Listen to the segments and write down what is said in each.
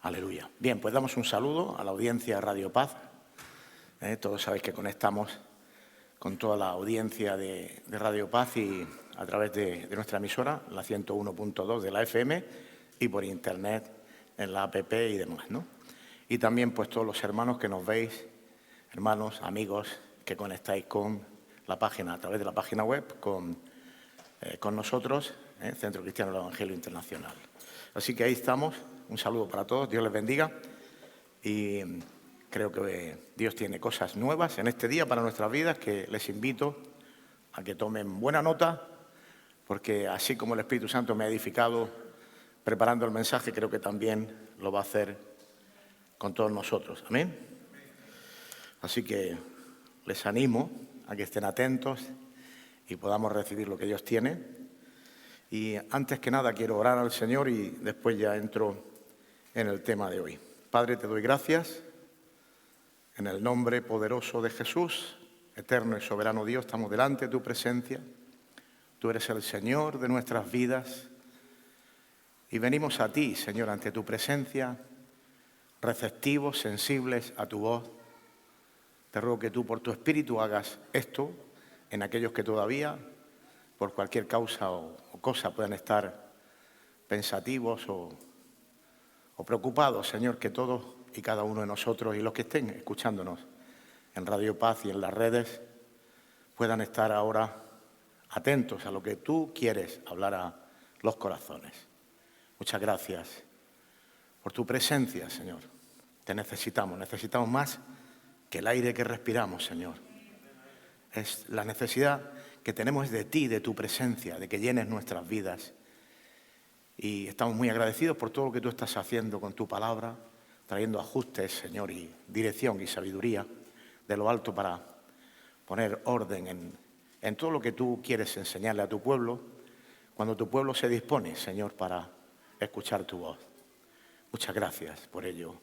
Aleluya. Bien, pues damos un saludo a la audiencia de Radio Paz. Todos sabéis que conectamos con toda la audiencia de Radio Paz y a través de nuestra emisora, la 101.2 de la FM, y por internet en la app y demás, ¿no? Y también pues todos los hermanos que nos veis, hermanos, amigos, que conectáis con la página, a través de la página web, con nosotros, Centro Cristiano del Evangelio Internacional. Así que ahí estamos. Un saludo para todos, Dios les bendiga y creo que Dios tiene cosas nuevas en este día para nuestras vidas que les invito a que tomen buena nota, porque así como el Espíritu Santo me ha edificado preparando el mensaje, creo que también lo va a hacer con todos nosotros. Amén. Así que les animo a que estén atentos y podamos recibir lo que Dios tiene. Y antes que nada quiero orar al Señor y después ya entro en el tema de hoy. Padre, te doy gracias en el nombre poderoso de Jesús, eterno y soberano Dios. Estamos delante de tu presencia. Tú eres el Señor de nuestras vidas y venimos a ti, Señor, ante tu presencia, receptivos, sensibles a tu voz. Te ruego que tú por tu Espíritu hagas esto en aquellos que todavía, por cualquier causa o cosa, puedan estar pensativos o preocupados, Señor, que todos y cada uno de nosotros y los que estén escuchándonos en Radio Paz y en las redes puedan estar ahora atentos a lo que tú quieres hablar a los corazones. Muchas gracias por tu presencia, Señor. Te necesitamos más que el aire que respiramos, Señor. Es la necesidad que tenemos de ti, de tu presencia, de que llenes nuestras vidas. Y estamos muy agradecidos por todo lo que tú estás haciendo con tu palabra, trayendo ajustes, Señor, y dirección y sabiduría de lo alto para poner orden en todo lo que tú quieres enseñarle a tu pueblo, cuando tu pueblo se dispone, Señor, para escuchar tu voz. Muchas gracias por ello.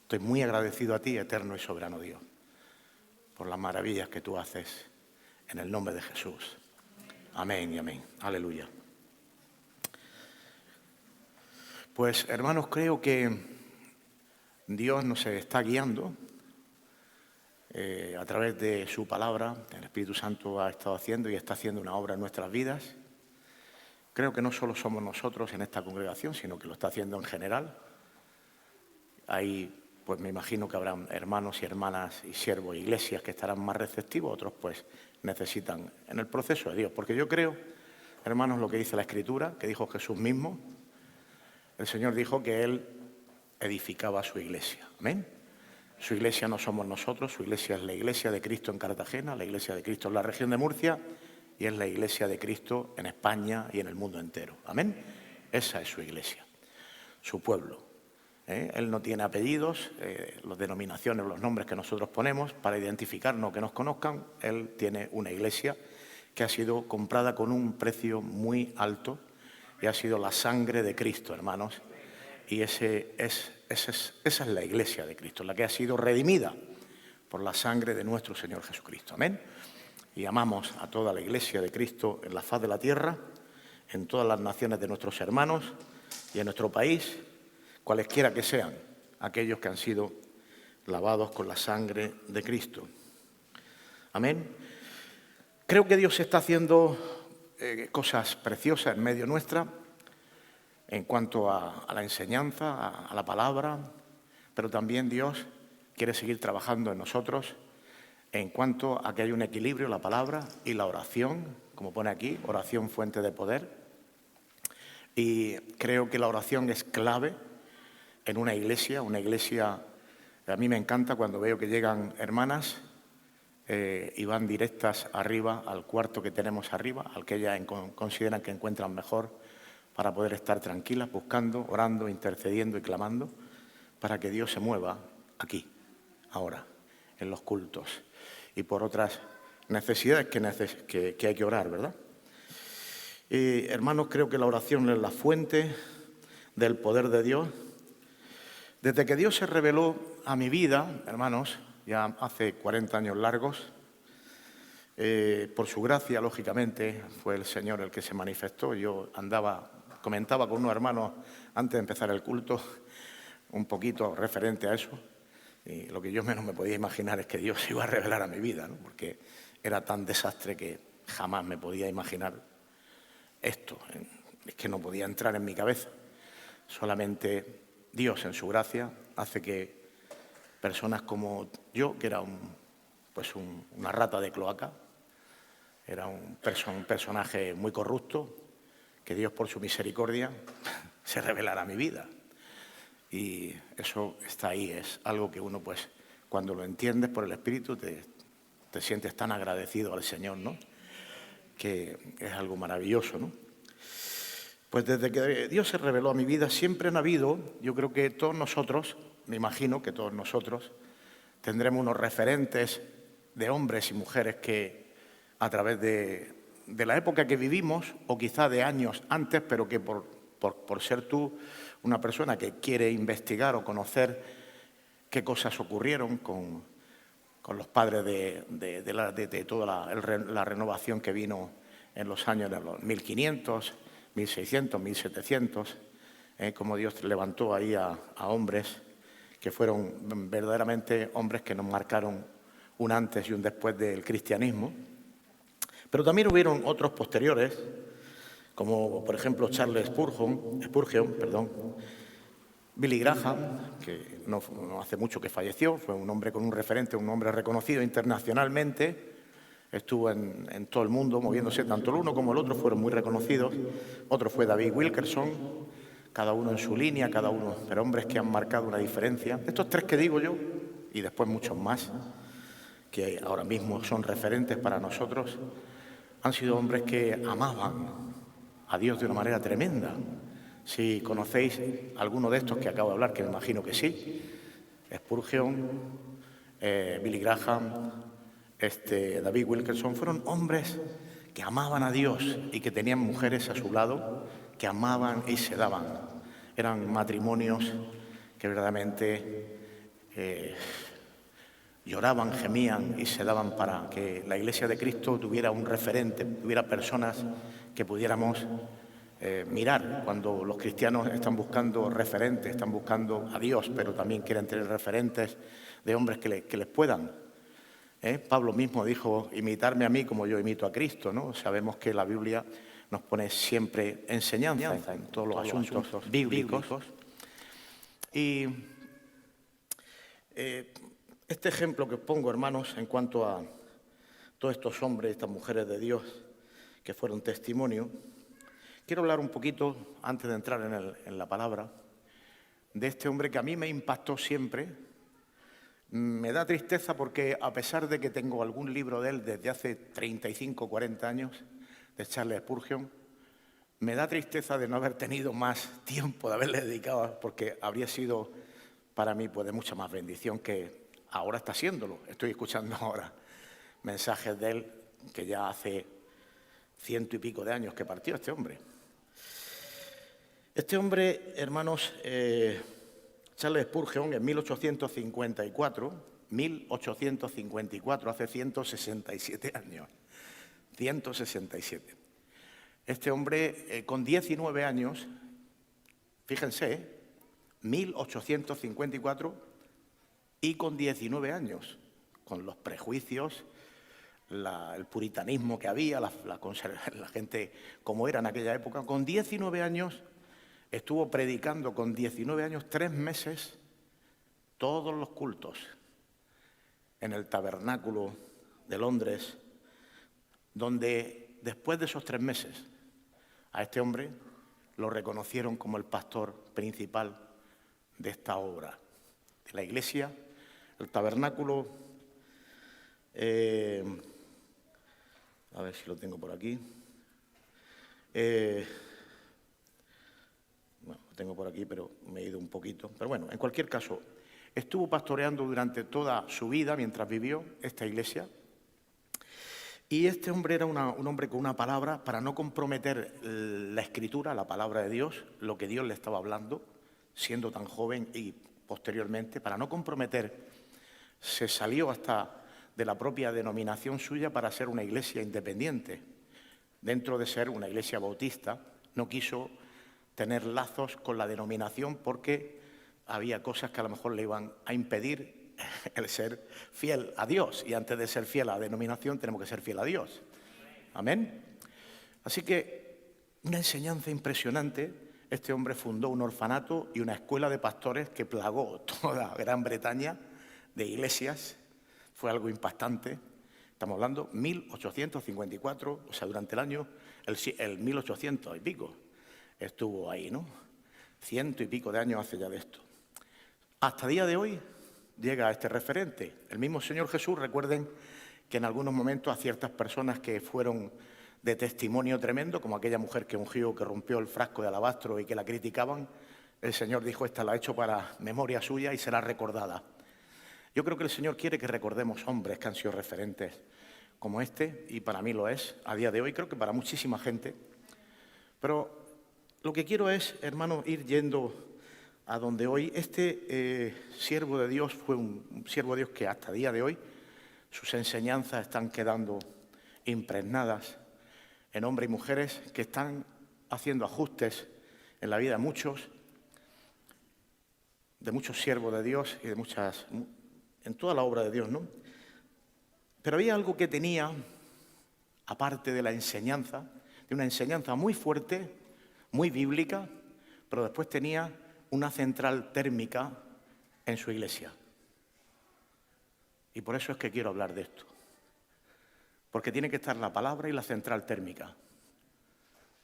Estoy muy agradecido a ti, eterno y soberano Dios, por las maravillas que tú haces en el nombre de Jesús. Amén y amén. Aleluya. Pues, hermanos, creo que Dios nos está guiando a través de su palabra. El Espíritu Santo ha estado haciendo y está haciendo una obra en nuestras vidas. Creo que no solo somos nosotros en esta congregación, sino que lo está haciendo en general. Ahí, pues me imagino que habrán hermanos y hermanas y siervos e iglesias que estarán más receptivos, otros pues necesitan en el proceso de Dios. Porque yo creo, hermanos, lo que dice la Escritura, que dijo Jesús mismo. El Señor dijo que Él edificaba su iglesia. Amén. Su iglesia no somos nosotros, su iglesia es la iglesia de Cristo en Cartagena, la iglesia de Cristo en la región de Murcia y es la iglesia de Cristo en España y en el mundo entero. Amén. Esa es su iglesia, su pueblo. Él no tiene apellidos, las denominaciones, los nombres que nosotros ponemos para identificarnos, que nos conozcan. Él tiene una iglesia que ha sido comprada con un precio muy alto y ha sido la sangre de Cristo, hermanos. Y esa es la iglesia de Cristo, la que ha sido redimida por la sangre de nuestro Señor Jesucristo. Amén. Y amamos a toda la iglesia de Cristo en la faz de la tierra, en todas las naciones de nuestros hermanos y en nuestro país, cualesquiera que sean aquellos que han sido lavados con la sangre de Cristo. Amén. Creo que Dios está haciendo cosas preciosas en medio nuestra en cuanto a la enseñanza, a la palabra, pero también Dios quiere seguir trabajando en nosotros en cuanto a que hay un equilibrio, la palabra y la oración, como pone aquí, oración fuente de poder. Y creo que la oración es clave en una iglesia. A mí me encanta cuando veo que llegan hermanas y van directas arriba, al cuarto que tenemos arriba, al que ellas consideran que encuentran mejor para poder estar tranquilas, buscando, orando, intercediendo y clamando para que Dios se mueva aquí, ahora, en los cultos y por otras necesidades que hay que orar, ¿verdad? Hermanos, creo que la oración es la fuente del poder de Dios. Desde que Dios se reveló a mi vida, hermanos, ya hace 40 años largos, por su gracia, lógicamente, fue el Señor el que se manifestó. Yo comentaba con unos hermanos antes de empezar el culto, un poquito referente a eso. Y lo que yo menos me podía imaginar es que Dios se iba a revelar a mi vida, ¿no? Porque era tan desastre que jamás me podía imaginar esto. Es que no podía entrar en mi cabeza. Solamente Dios, en su gracia, hace que personas como yo, que era una rata de cloaca, era un personaje muy corrupto, que Dios, por su misericordia, se revelara a mi vida. Y eso está ahí, es algo que uno, pues, cuando lo entiendes por el Espíritu, te sientes tan agradecido al Señor, ¿no? Que es algo maravilloso, ¿no? Pues desde que Dios se reveló a mi vida siempre han habido, yo creo que todos nosotros, me imagino que todos nosotros, tendremos unos referentes de hombres y mujeres que a través de la época que vivimos, o quizá de años antes, pero que por ser tú una persona que quiere investigar o conocer qué cosas ocurrieron con los padres de toda la renovación que vino en los años de los 1500, 1600, 1700, como Dios levantó ahí a hombres que fueron verdaderamente hombres que nos marcaron un antes y un después del cristianismo. Pero también hubieron otros posteriores, como por ejemplo Charles Spurgeon, Billy Graham, que no hace mucho que falleció, fue un hombre con un referente, un hombre reconocido internacionalmente, estuvo en todo el mundo moviéndose, tanto el uno como el otro fueron muy reconocidos. Otro fue David Wilkerson, cada uno en su línea, cada uno, pero hombres que han marcado una diferencia. Estos tres que digo yo, y después muchos más, que ahora mismo son referentes para nosotros, han sido hombres que amaban a Dios de una manera tremenda. Si conocéis alguno de estos que acabo de hablar, que me imagino que sí, Spurgeon, Billy Graham, David Wilkerson, fueron hombres que amaban a Dios y que tenían mujeres a su lado que amaban y se daban. Eran matrimonios que verdaderamente lloraban, gemían y se daban para que la Iglesia de Cristo tuviera un referente, tuviera personas que pudiéramos mirar cuando los cristianos están buscando referentes, están buscando a Dios, pero también quieren tener referentes de hombres que les puedan. Pablo mismo dijo, imitarme a mí como yo imito a Cristo, ¿no? Sabemos que la Biblia nos pone siempre enseñanza en todos los asuntos bíblicos. Y este ejemplo que os pongo, hermanos, en cuanto a todos estos hombres, estas mujeres de Dios que fueron testimonio, quiero hablar un poquito, antes de entrar en la palabra, de este hombre que a mí me impactó siempre. Me da tristeza porque, a pesar de que tengo algún libro de él desde hace 35 o 40 años, de Charles Spurgeon, me da tristeza de no haber tenido más tiempo, de haberle dedicado, porque habría sido para mí pues, de mucha más bendición que ahora está siéndolo. Estoy escuchando ahora mensajes de él que ya hace 100 y pico de años que partió este hombre. Este hombre, hermanos, Charles Spurgeon, en 1854, hace 167 años, 167. Este hombre, con 19 años, fíjense, 1854, y con 19 años, con los prejuicios, el puritanismo que había, la gente como era en aquella época, con 19 años, estuvo predicando con 19 años 3 meses todos los cultos en el tabernáculo de Londres, donde después de esos 3 meses a este hombre lo reconocieron como el pastor principal de esta obra, de la iglesia, el tabernáculo. A ver si lo tengo por aquí. Bueno, lo tengo por aquí, pero me he ido un poquito. Pero bueno, en cualquier caso, estuvo pastoreando durante toda su vida, mientras vivió, esta iglesia. Y este hombre era un hombre con una palabra, para no comprometer la Escritura, la palabra de Dios, lo que Dios le estaba hablando, siendo tan joven y posteriormente, para no comprometer, se salió hasta de la propia denominación suya para ser una iglesia independiente. Dentro de ser una iglesia bautista, no quiso tener lazos con la denominación porque había cosas que a lo mejor le iban a impedir el ser fiel a Dios. Y antes de ser fiel a la denominación, tenemos que ser fiel a Dios. Amén. Así que una enseñanza impresionante. Este hombre fundó un orfanato y una escuela de pastores que plagó toda Gran Bretaña de iglesias. Fue algo impactante. Estamos hablando 1854, o sea, durante el año, el 1800 y pico, estuvo ahí, ¿no? 100 y pico de años hace ya de esto. Hasta el día de hoy llega este referente. El mismo Señor Jesús, recuerden que en algunos momentos a ciertas personas que fueron de testimonio tremendo, como aquella mujer que ungió, que rompió el frasco de alabastro y que la criticaban, el Señor dijo, esta la he hecho para memoria suya y será recordada. Yo creo que el Señor quiere que recordemos hombres que han sido referentes como este, y para mí lo es, a día de hoy, creo que para muchísima gente. Pero lo que quiero es, hermano, ir yendo a donde hoy este siervo de Dios fue un siervo de Dios que hasta el día de hoy sus enseñanzas están quedando impregnadas en hombres y mujeres que están haciendo ajustes en la vida de muchos siervos de Dios y en toda la obra de Dios, ¿no? Pero había algo que tenía, aparte de la enseñanza, de una enseñanza muy fuerte, muy bíblica, pero después tenía una central térmica en su iglesia. Y por eso es que quiero hablar de esto. Porque tiene que estar la palabra y la central térmica.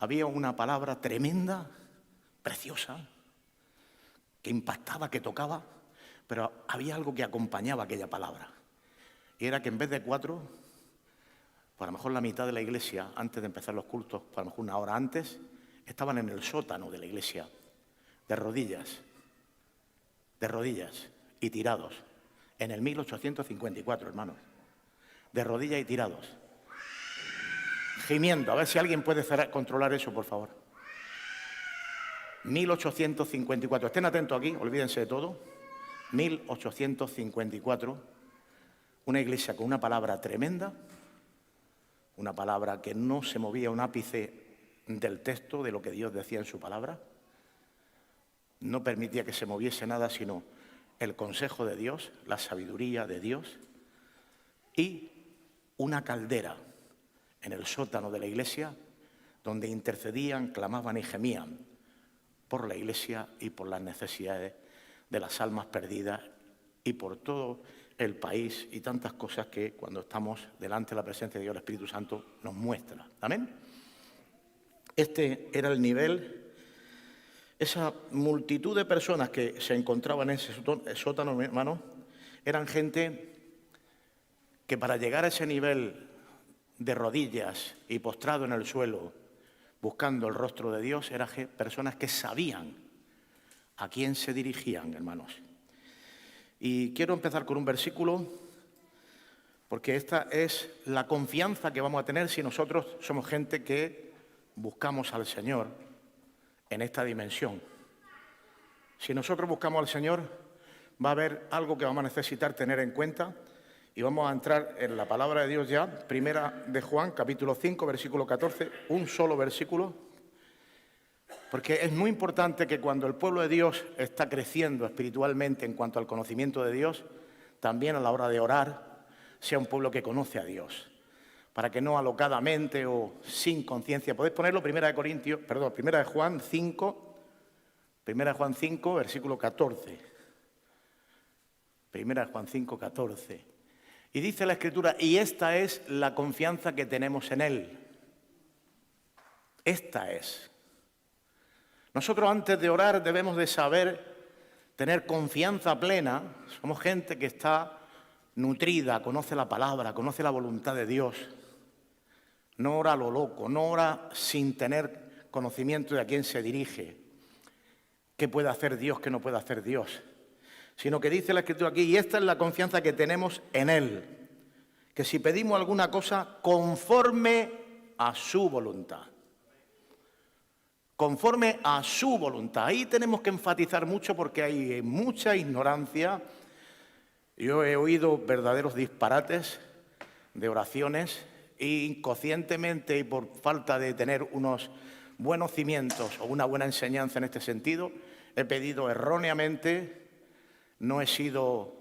Había una palabra tremenda, preciosa, que impactaba, que tocaba, pero había algo que acompañaba aquella palabra. Y era que en vez de 4, pues a lo mejor la mitad de la iglesia, antes de empezar los cultos, pues a lo mejor una hora antes, estaban en el sótano de la iglesia, de rodillas y tirados, en el 1854, hermanos, de rodillas y tirados, gimiendo. A ver si alguien puede controlar eso, por favor. 1854, estén atentos aquí, olvídense de todo. 1854, una iglesia con una palabra tremenda, una palabra que no se movía un ápice del texto, de lo que Dios decía en su palabra. No permitía que se moviese nada, sino el consejo de Dios, la sabiduría de Dios, y una caldera en el sótano de la iglesia, donde intercedían, clamaban y gemían por la iglesia y por las necesidades de las almas perdidas y por todo el país y tantas cosas que cuando estamos delante de la presencia de Dios, el Espíritu Santo nos muestra. ¿Amén? Este era el nivel, esa multitud de personas que se encontraban en ese sótano, hermano, eran gente que para llegar a ese nivel de rodillas y postrado en el suelo, buscando el rostro de Dios, eran personas que sabían a quién se dirigían, hermanos. Y quiero empezar con un versículo, porque esta es la confianza que vamos a tener si nosotros somos gente que buscamos al Señor en esta dimensión. Si nosotros buscamos al Señor, va a haber algo que vamos a necesitar tener en cuenta y vamos a entrar en la palabra de Dios ya, primera de Juan, capítulo 5, versículo 14, un solo versículo. Porque es muy importante que cuando el pueblo de Dios está creciendo espiritualmente en cuanto al conocimiento de Dios, también a la hora de orar, sea un pueblo que conoce a Dios. Para que no alocadamente o sin conciencia. Podéis ponerlo, primera de Juan 5, versículo 14. Primera de Juan 5, 14. Y dice la Escritura, y esta es la confianza que tenemos en Él. Esta es. Nosotros antes de orar debemos de saber tener confianza plena. Somos gente que está nutrida, conoce la palabra, conoce la voluntad de Dios. No ora a lo loco, no ora sin tener conocimiento de a quién se dirige, qué puede hacer Dios, qué no puede hacer Dios. Sino que dice la Escritura aquí, y esta es la confianza que tenemos en Él, que si pedimos alguna cosa conforme a su voluntad. Conforme a su voluntad. Ahí tenemos que enfatizar mucho porque hay mucha ignorancia. Yo he oído verdaderos disparates de oraciones e inconscientemente y por falta de tener unos buenos cimientos o una buena enseñanza en este sentido, he pedido erróneamente no he sido,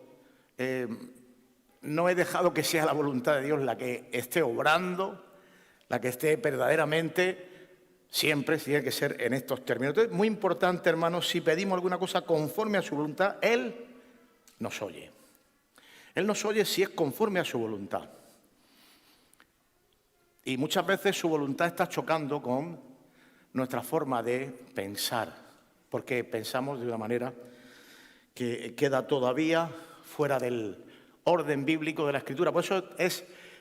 no he dejado que sea la voluntad de Dios la que esté obrando, la que esté verdaderamente, siempre tiene que ser en estos términos. Entonces, muy importante, hermanos, si pedimos alguna cosa conforme a su voluntad, Él nos oye. Él nos oye si es conforme a su voluntad. Y muchas veces su voluntad está chocando con nuestra forma de pensar, porque pensamos de una manera que queda todavía fuera del orden bíblico de la Escritura. Por eso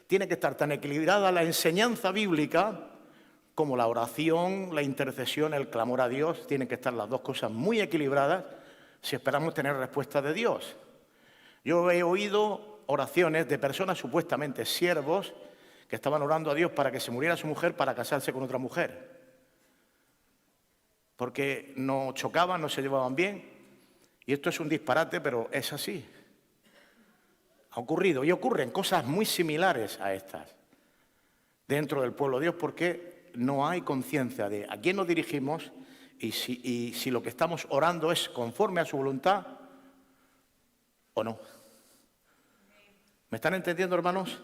tiene que estar tan equilibrada la enseñanza bíblica como la oración, la intercesión, el clamor a Dios. Tienen que estar las dos cosas muy equilibradas si esperamos tener respuesta de Dios. Yo he oído oraciones de personas supuestamente siervos que estaban orando a Dios para que se muriera su mujer para casarse con otra mujer. Porque no chocaban, no se llevaban bien. Y esto es un disparate, pero es así. Ha ocurrido y ocurren cosas muy similares a estas dentro del pueblo de Dios, porque no hay conciencia de a quién nos dirigimos y si lo que estamos orando es conforme a su voluntad o no. ¿Me están entendiendo, hermanos?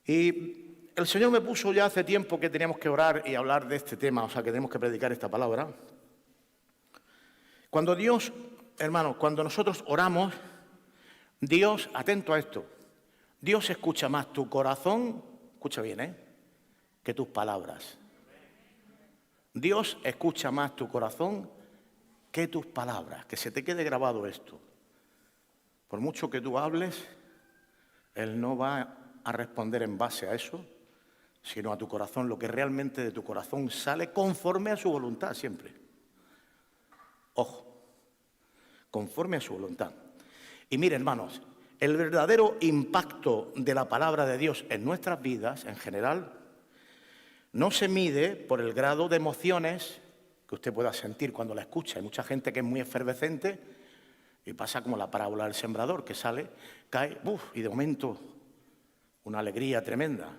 Y el Señor me puso ya hace tiempo que teníamos que orar y hablar de este tema, o sea, que tenemos que predicar esta palabra. Cuando Dios, hermanos, cuando nosotros oramos, Dios, atento a esto, Dios escucha más tu corazón, escucha bien, que tus palabras. Dios escucha más tu corazón que tus palabras. Que se te quede grabado esto. Por mucho que tú hables, Él no va a responder en base a eso, sino a tu corazón, lo que realmente de tu corazón sale conforme a su voluntad siempre. Ojo, conforme a su voluntad. Y mire, hermanos, el verdadero impacto de la palabra de Dios en nuestras vidas, en general, no se mide por el grado de emociones que usted pueda sentir cuando la escucha. Hay mucha gente que es muy efervescente y pasa como la parábola del sembrador, que sale, cae, y de momento una alegría tremenda,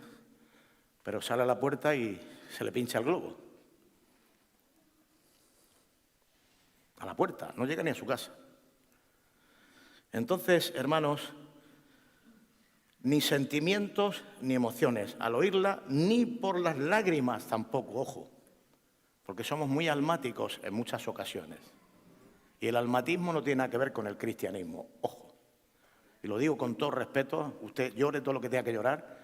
pero sale a la puerta y se le pincha el globo. A la puerta, no llega ni a su casa. Entonces, hermanos, ni sentimientos ni emociones al oírla, ni por las lágrimas tampoco, ojo, porque somos muy almáticos en muchas ocasiones. Y el almatismo no tiene nada que ver con el cristianismo, ojo. Y lo digo con todo respeto, usted llore todo lo que tenga que llorar,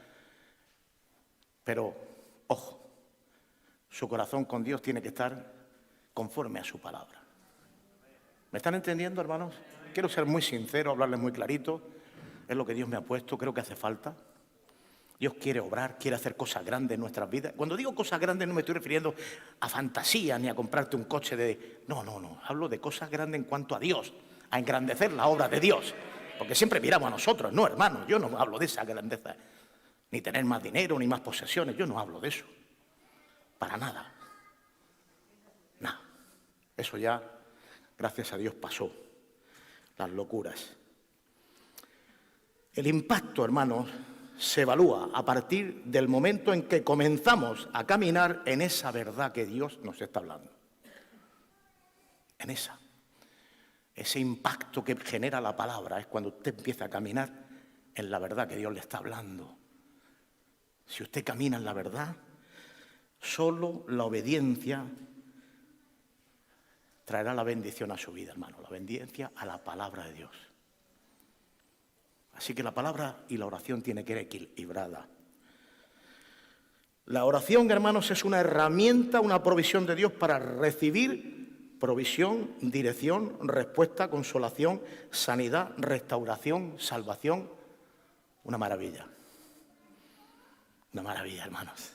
pero, ojo, su corazón con Dios tiene que estar conforme a su palabra. ¿Me están entendiendo, hermanos? Quiero ser muy sincero, hablarles muy clarito. Es lo que Dios me ha puesto, creo que hace falta. Dios quiere obrar, quiere hacer cosas grandes en nuestras vidas. Cuando digo cosas grandes no me estoy refiriendo a fantasía ni a comprarte un coche de... No. Hablo de cosas grandes en cuanto a Dios, a engrandecer la obra de Dios. Porque siempre miramos a nosotros, no, hermanos, yo no hablo de esa grandeza. Ni tener más dinero, ni más posesiones, yo no hablo de eso. Para nada. Nada. Eso ya, gracias a Dios, pasó. Las locuras. El impacto, hermanos, se evalúa a partir del momento en que comenzamos a caminar en esa verdad que Dios nos está hablando. En ese impacto que genera la palabra es cuando usted empieza a caminar en la verdad que Dios le está hablando. Si usted camina en la verdad, solo la obediencia traerá la bendición a su vida, hermano, la obediencia a la palabra de Dios. Así que la palabra y la oración tienen que ir equilibrada. La oración, hermanos, es una herramienta, una provisión de Dios para recibir provisión, dirección, respuesta, consolación, sanidad, restauración, salvación. Una maravilla. Una maravilla, hermanos.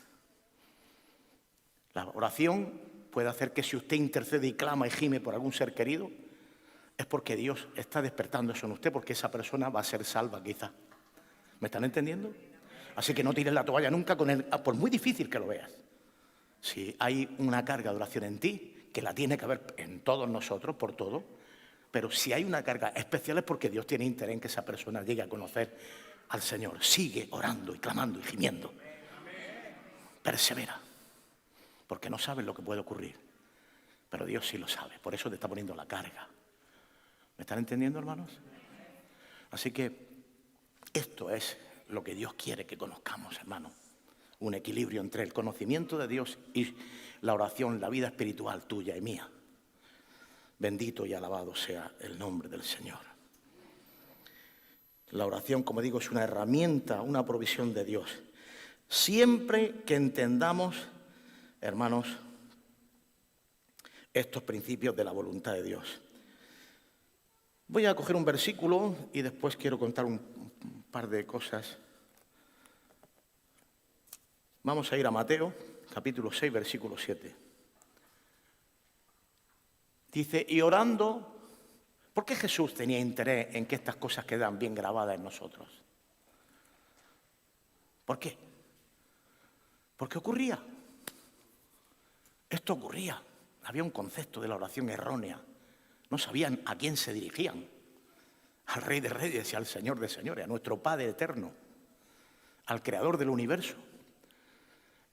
La oración puede hacer que si usted intercede y clama y gime por algún ser querido, es porque Dios está despertando eso en usted, porque esa persona va a ser salva quizá. ¿Me están entendiendo? Así que no tires la toalla nunca con él, por muy difícil que lo veas. Si hay una carga de oración en ti, que la tiene que haber en todos nosotros, por todo, pero si hay una carga especial es porque Dios tiene interés en que esa persona llegue a conocer al Señor. Sigue orando y clamando y gimiendo. Persevera, porque no sabes lo que puede ocurrir, pero Dios sí lo sabe, por eso te está poniendo la carga. ¿Me están entendiendo, hermanos? Así que esto es lo que Dios quiere que conozcamos, hermanos. Un equilibrio entre el conocimiento de Dios y la oración, la vida espiritual tuya y mía. Bendito y alabado sea el nombre del Señor. La oración, como digo, es una herramienta, una provisión de Dios. Siempre que entendamos, hermanos, estos principios de la voluntad de Dios. Voy a coger un versículo y después quiero contar un par de cosas. Vamos a ir a Mateo, capítulo 6, versículo 7. Dice, y orando, ¿por qué Jesús tenía interés en que estas cosas quedan bien grabadas en nosotros? ¿Por qué? Porque ocurría. Esto ocurría. Había un concepto de la oración errónea. No sabían a quién se dirigían. Al Rey de Reyes y al Señor de Señores, a nuestro Padre eterno, al Creador del universo.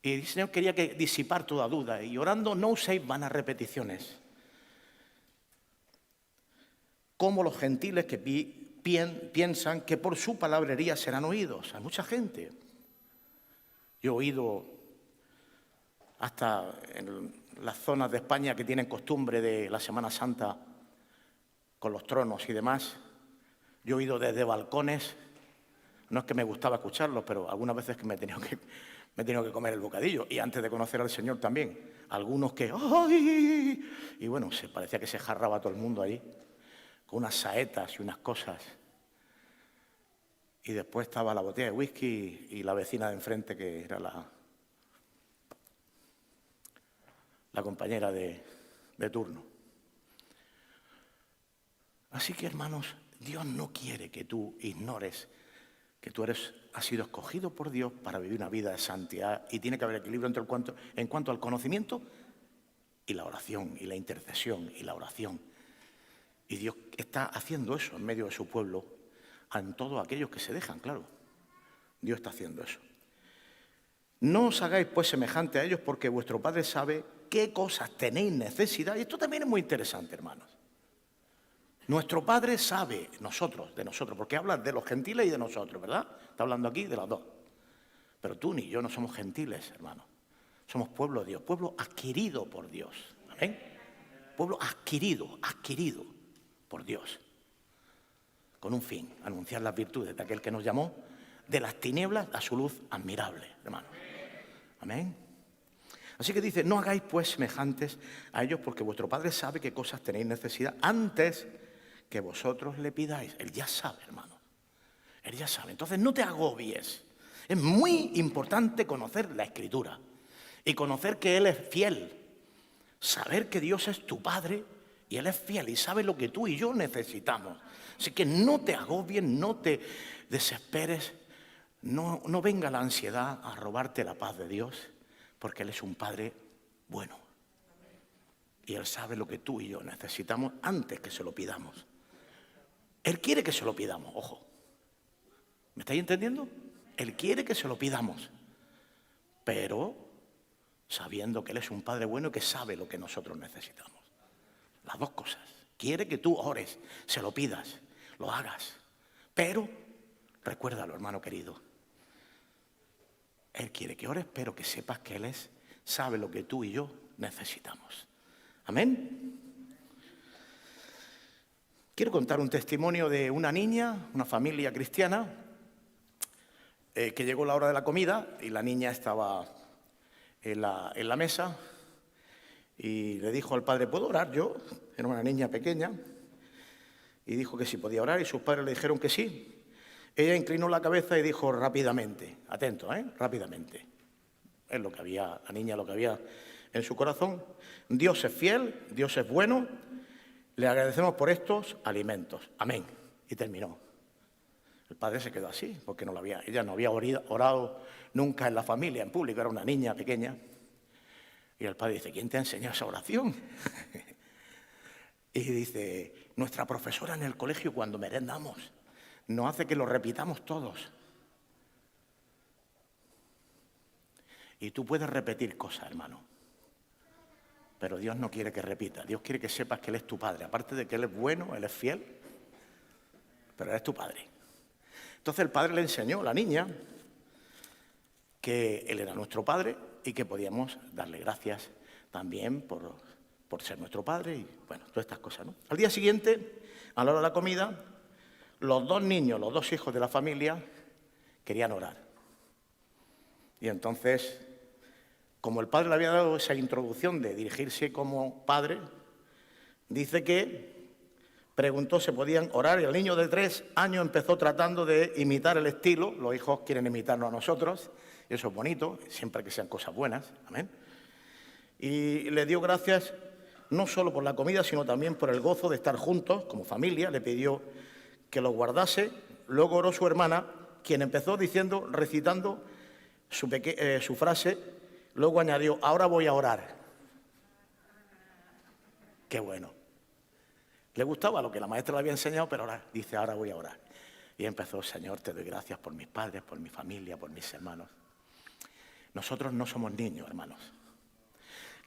Y el Señor quería que disipar toda duda. Y orando no uséis vanas repeticiones, como los gentiles que piensan que por su palabrería serán oídos. Hay mucha gente. Yo he oído hasta en las zonas de España que tienen costumbre de la Semana Santa con los tronos y demás. Yo he oído desde balcones, no es que me gustaba escucharlos, pero algunas veces que me he tenido que comer el bocadillo, y antes de conocer al Señor también. Algunos que ¡ay! Y bueno, se parecía que se jarraba todo el mundo ahí, con unas saetas y unas cosas. Y después estaba la botella de whisky y la vecina de enfrente, que era la compañera de turno. Así que, hermanos, Dios no quiere que tú ignores que tú has sido escogido por Dios para vivir una vida de santidad, y tiene que haber equilibrio en cuanto al conocimiento y la oración, y la intercesión y la oración. Y Dios está haciendo eso en medio de su pueblo, en todos aquellos que se dejan, claro. Dios está haciendo eso. No os hagáis pues semejante a ellos, porque vuestro Padre sabe qué cosas tenéis necesidad. Y esto también es muy interesante, hermanos. Nuestro Padre sabe de nosotros, porque habla de los gentiles y de nosotros, ¿verdad? Está hablando aquí de los dos. Pero tú ni yo no somos gentiles, hermanos. Somos pueblo de Dios, pueblo adquirido por Dios. ¿Amén? Pueblo adquirido por Dios. Con un fin, anunciar las virtudes de aquel que nos llamó de las tinieblas a su luz admirable, hermano. Amén. Así que dice, no hagáis pues semejantes a ellos, porque vuestro Padre sabe qué cosas tenéis necesidad antes que vosotros le pidáis. Él ya sabe, hermano. Él ya sabe. Entonces no te agobies. Es muy importante conocer la Escritura y conocer que Él es fiel. Saber que Dios es tu Padre y Él es fiel y sabe lo que tú y yo necesitamos. Así que no te agobies, no te desesperes, no venga la ansiedad a robarte la paz de Dios, porque Él es un Padre bueno. Y Él sabe lo que tú y yo necesitamos antes que se lo pidamos. Él quiere que se lo pidamos, ojo. ¿Me estáis entendiendo? Él quiere que se lo pidamos, pero sabiendo que Él es un Padre bueno y que sabe lo que nosotros necesitamos. Las dos cosas. Quiere que tú ores, se lo pidas, lo hagas. Pero, recuérdalo, hermano querido, Él quiere que ores, pero que sepas que Él sabe lo que tú y yo necesitamos. Amén. Quiero contar un testimonio de una niña, una familia cristiana, que llegó la hora de la comida y la niña estaba en la mesa y le dijo al padre, ¿puedo orar yo? Era una niña pequeña y dijo que sí podía orar y sus padres le dijeron que sí. Ella inclinó la cabeza y dijo rápidamente, atento, rápidamente. Es lo que había, la niña lo que había en su corazón. Dios es fiel, Dios es bueno, le agradecemos por estos alimentos. Amén. Y terminó. El padre se quedó así, porque ella no había orado nunca en la familia, en público, era una niña pequeña. Y el padre dice, ¿quién te ha enseñado esa oración? Y dice, nuestra profesora en el colegio cuando merendamos nos hace que lo repitamos todos. Y tú puedes repetir cosas, hermano. Pero Dios no quiere que repita. Dios quiere que sepas que Él es tu Padre. Aparte de que Él es bueno, Él es fiel, pero Él es tu Padre. Entonces el Padre le enseñó a la niña que Él era nuestro Padre y que podíamos darle gracias también por ser nuestro Padre y, bueno, todas estas cosas, ¿no? Al día siguiente, a la hora de la comida, los dos niños, los dos hijos de la familia, querían orar. Y entonces, como el padre le había dado esa introducción de dirigirse como padre, dice que preguntó si podían orar y el niño de 3 años empezó tratando de imitar el estilo. Los hijos quieren imitarnos a nosotros, y eso es bonito, siempre que sean cosas buenas, amén. Y le dio gracias no solo por la comida, sino también por el gozo de estar juntos como familia. Le pidió que los guardase. Luego oró su hermana, quien empezó diciendo, recitando su frase. Luego añadió, ahora voy a orar. Qué bueno. Le gustaba lo que la maestra le había enseñado, pero ahora dice, ahora voy a orar. Y empezó, Señor, te doy gracias por mis padres, por mi familia, por mis hermanos. Nosotros no somos niños, hermanos.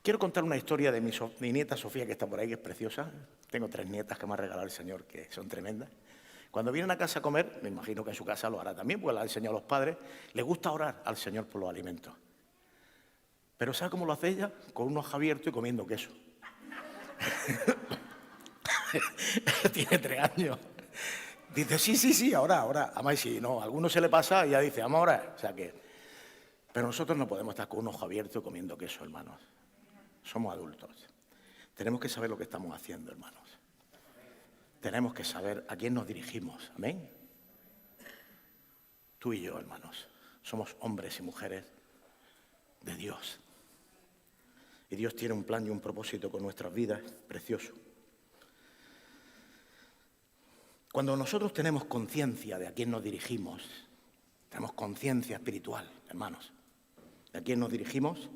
Quiero contar una historia de mi nieta Sofía, que está por ahí, que es preciosa. Tengo 3 nietas que me ha regalado el Señor, que son tremendas. Cuando vienen a casa a comer, me imagino que en su casa lo hará también, porque la ha enseñado a los padres, le gusta orar al Señor por los alimentos. Pero ¿sabe cómo lo hace ella? Con un ojo abierto y comiendo queso. Tiene 3 años. Dice, sí, ahora. Además, si no, a alguno se le pasa y ya dice, vamos a orar. O sea que... Pero nosotros no podemos estar con un ojo abierto comiendo queso, hermanos. Somos adultos. Tenemos que saber lo que estamos haciendo, hermanos. Tenemos que saber a quién nos dirigimos. Amén. Tú y yo, hermanos, somos hombres y mujeres de Dios. Y Dios tiene un plan y un propósito con nuestras vidas precioso. Cuando nosotros tenemos conciencia de a quién nos dirigimos, tenemos conciencia espiritual, hermanos, de a quién nos dirigimos,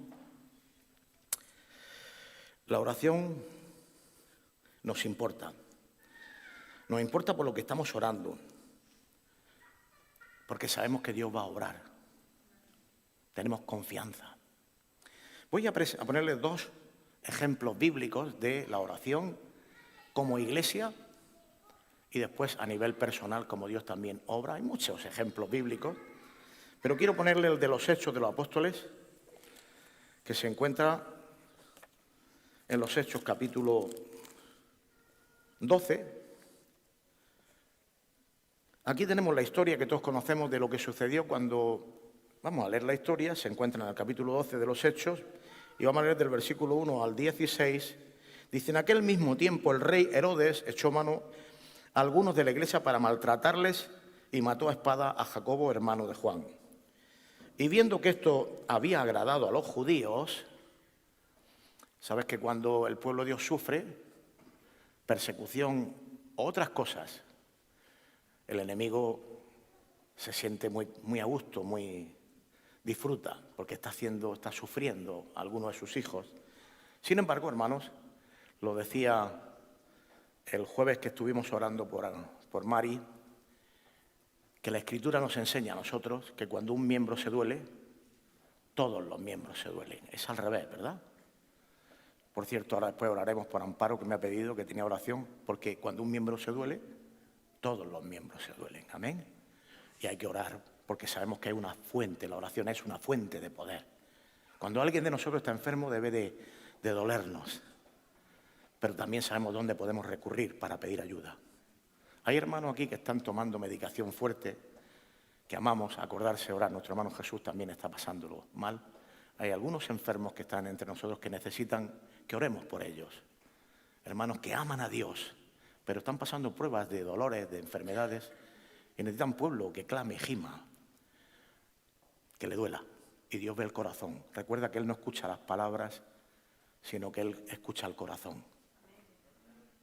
la oración nos importa. Nos importa por lo que estamos orando, porque sabemos que Dios va a obrar. Tenemos confianza. Voy a ponerles 2 ejemplos bíblicos de la oración como iglesia y después a nivel personal como Dios también obra. Hay muchos ejemplos bíblicos, pero quiero ponerle el de los Hechos de los Apóstoles, que se encuentra en los Hechos capítulo 12. Aquí tenemos la historia que todos conocemos de lo que sucedió cuando... Vamos a leer la historia, se encuentra en el capítulo 12 de los Hechos, y vamos a leer del versículo 1 al 16. Dice, en aquel mismo tiempo el rey Herodes echó mano a algunos de la iglesia para maltratarles y mató a espada a Jacobo, hermano de Juan. Y viendo que esto había agradado a los judíos, sabes que cuando el pueblo de Dios sufre persecución o otras cosas, el enemigo se siente muy a gusto, disfruta, porque está sufriendo a alguno de sus hijos. Sin embargo, hermanos, lo decía el jueves que estuvimos orando por Mari, que la Escritura nos enseña a nosotros que cuando un miembro se duele, todos los miembros se duelen. Es al revés, ¿verdad? Por cierto, ahora después oraremos por Amparo, que me ha pedido que tenía oración, porque cuando un miembro se duele, todos los miembros se duelen. Amén. Y hay que orar, porque sabemos que hay una fuente, la oración es una fuente de poder. Cuando alguien de nosotros está enfermo debe de dolernos, pero también sabemos dónde podemos recurrir para pedir ayuda. Hay hermanos aquí que están tomando medicación fuerte, que amamos acordarse de orar. Nuestro hermano Jesús también está pasándolo mal. Hay algunos enfermos que están entre nosotros que necesitan que oremos por ellos. Hermanos que aman a Dios, pero están pasando pruebas de dolores, de enfermedades, y necesitan pueblo que clame y gima, que le duela. Y Dios ve el corazón. Recuerda que Él no escucha las palabras, sino que Él escucha el corazón.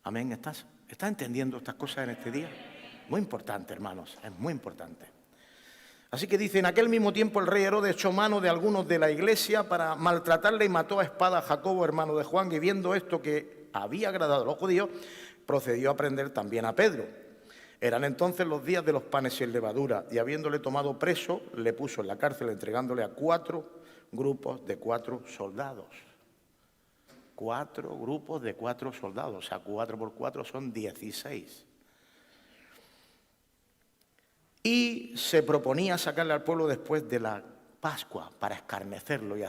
Amén. ¿Estás entendiendo estas cosas en este día? Muy importante, hermanos, es muy importante. Así que dice, en aquel mismo tiempo el rey Herodes echó mano de algunos de la iglesia para maltratarle y mató a espada a Jacobo, hermano de Juan, y viendo esto que había agradado a los judíos, procedió a prender también a Pedro. Eran entonces los días de los panes sin levadura, y habiéndole tomado preso, le puso en la cárcel, entregándole a 4 grupos de 4 soldados. 4 grupos de 4 soldados, o sea, 4 por 4 son 16. Y se proponía sacarle al pueblo después de la Pascua para escarnecerlo y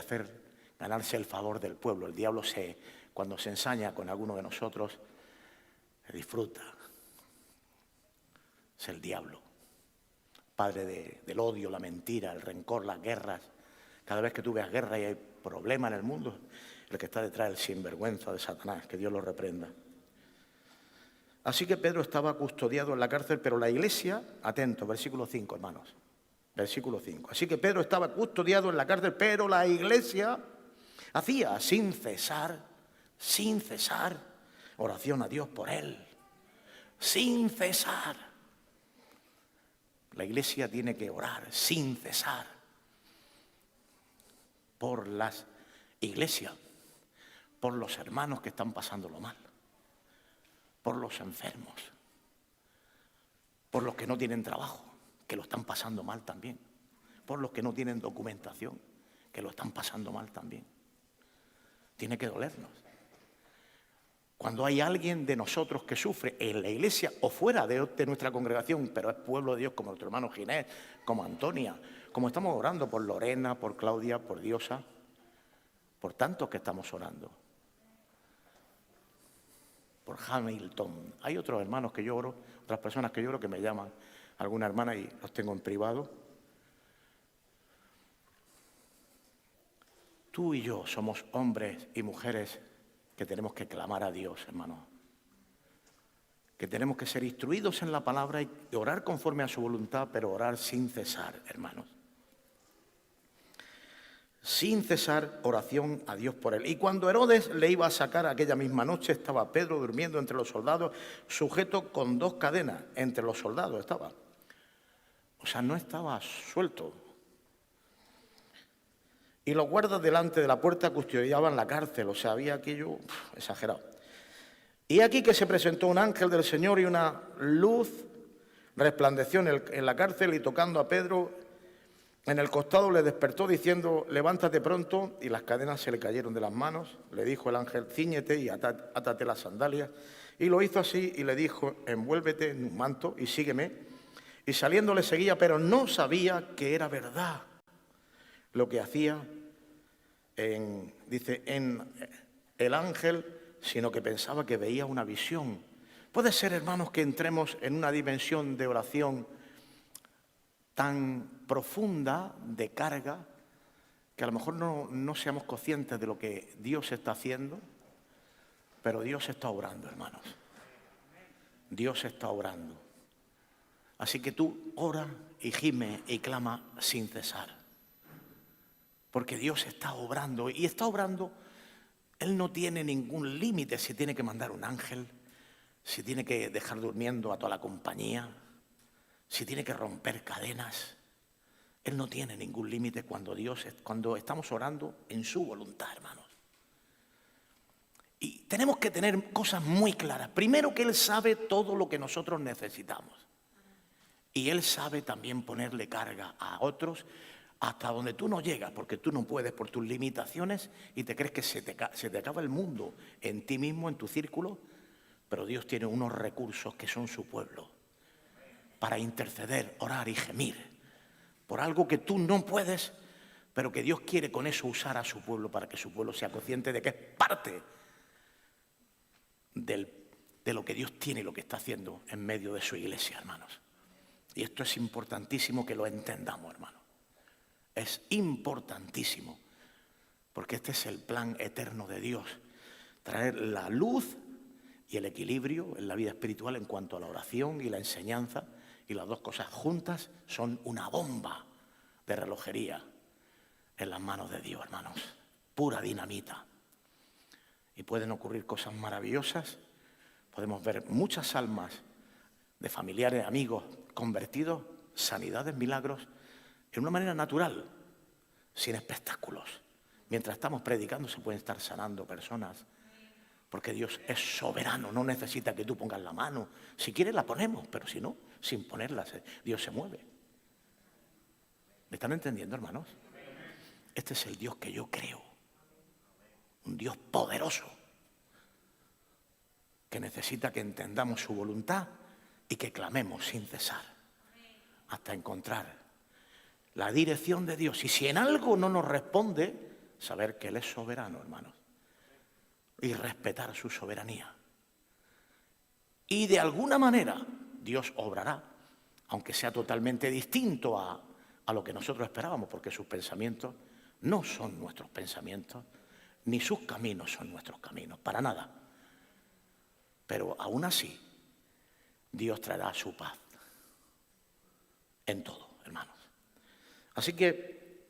ganarse el favor del pueblo. El diablo, cuando se ensaña con alguno de nosotros, se disfruta. Es el diablo, padre del odio, la mentira, el rencor, las guerras. Cada vez que tú veas guerra y hay problemas en el mundo, el que está detrás del sinvergüenza de Satanás, que Dios lo reprenda. Así que Pedro estaba custodiado en la cárcel, pero la iglesia, atento, versículo 5, hermanos, versículo 5. Así que Pedro estaba custodiado en la cárcel, pero la iglesia hacía sin cesar, oración a Dios por él, sin cesar. La iglesia tiene que orar sin cesar por las iglesias, por los hermanos que están pasándolo mal, por los enfermos, por los que no tienen trabajo, que lo están pasando mal también, por los que no tienen documentación, que lo están pasando mal también. Tiene que dolernos. Cuando hay alguien de nosotros que sufre en la iglesia o fuera de nuestra congregación, pero es pueblo de Dios, como nuestro hermano Ginés, como Antonia, como estamos orando por Lorena, por Claudia, por Diosa, por tantos que estamos orando, por Hamilton. Hay otros hermanos que yo oro, otras personas que yo oro que me llaman, alguna hermana, y los tengo en privado. Tú y yo somos hombres y mujeres que tenemos que clamar a Dios, hermanos. Que tenemos que ser instruidos en la palabra y orar conforme a su voluntad, pero orar sin cesar, hermanos. Sin cesar, oración a Dios por él. Y cuando Herodes le iba a sacar aquella misma noche, estaba Pedro durmiendo entre los soldados, sujeto con 2 cadenas. Entre los soldados estaba. O sea, no estaba suelto. Y los guardas delante de la puerta custodiaban la cárcel. O sea, había aquello exagerado. Y aquí que se presentó un ángel del Señor y una luz resplandeció en la cárcel, y tocando a Pedro en el costado le despertó diciendo: levántate pronto. Y las cadenas se le cayeron de las manos. Le dijo el ángel: cíñete y átate las sandalias. Y lo hizo así y le dijo: envuélvete en un manto y sígueme. Y saliendo le seguía, pero no sabía que era verdad lo que hacía dice el ángel, sino que pensaba que veía una visión. Puede ser, hermanos, que entremos en una dimensión de oración tan profunda, de carga, que a lo mejor no seamos conscientes de lo que Dios está haciendo, pero Dios está obrando, hermanos. Dios está obrando. Así que tú ora y gime y clama sin cesar. Porque Dios está obrando, y está obrando. Él no tiene ningún límite, si tiene que mandar un ángel, si tiene que dejar durmiendo a toda la compañía, si tiene que romper cadenas. Él no tiene ningún límite cuando estamos orando en su voluntad, hermanos. Y tenemos que tener cosas muy claras. Primero, que Él sabe todo lo que nosotros necesitamos. Y Él sabe también ponerle carga a otros hasta donde tú no llegas, porque tú no puedes por tus limitaciones y te crees que se te acaba el mundo en ti mismo, en tu círculo, pero Dios tiene unos recursos que son su pueblo para interceder, orar y gemir por algo que tú no puedes, pero que Dios quiere con eso usar a su pueblo para que su pueblo sea consciente de que es parte de lo que Dios tiene y lo que está haciendo en medio de su iglesia, hermanos. Y esto es importantísimo que lo entendamos, hermanos. Es importantísimo, porque este es el plan eterno de Dios, traer la luz y el equilibrio en la vida espiritual en cuanto a la oración y la enseñanza, y las dos cosas juntas son una bomba de relojería en las manos de Dios, hermanos, pura dinamita. Y pueden ocurrir cosas maravillosas, podemos ver muchas almas de familiares, amigos convertidos, sanidades, milagros, en una manera natural, sin espectáculos. Mientras estamos predicando se pueden estar sanando personas, porque Dios es soberano, no necesita que tú pongas la mano. Si quieres la ponemos, pero si no, sin ponerla, Dios se mueve. ¿Me están entendiendo, hermanos? Este es el Dios que yo creo, un Dios poderoso, que necesita que entendamos su voluntad y que clamemos sin cesar hasta encontrar la dirección de Dios. Y si en algo no nos responde, saber que Él es soberano, hermanos, y respetar su soberanía. Y de alguna manera Dios obrará, aunque sea totalmente distinto a lo que nosotros esperábamos, porque sus pensamientos no son nuestros pensamientos, ni sus caminos son nuestros caminos, para nada. Pero aún así, Dios traerá su paz en todo, hermanos. Así que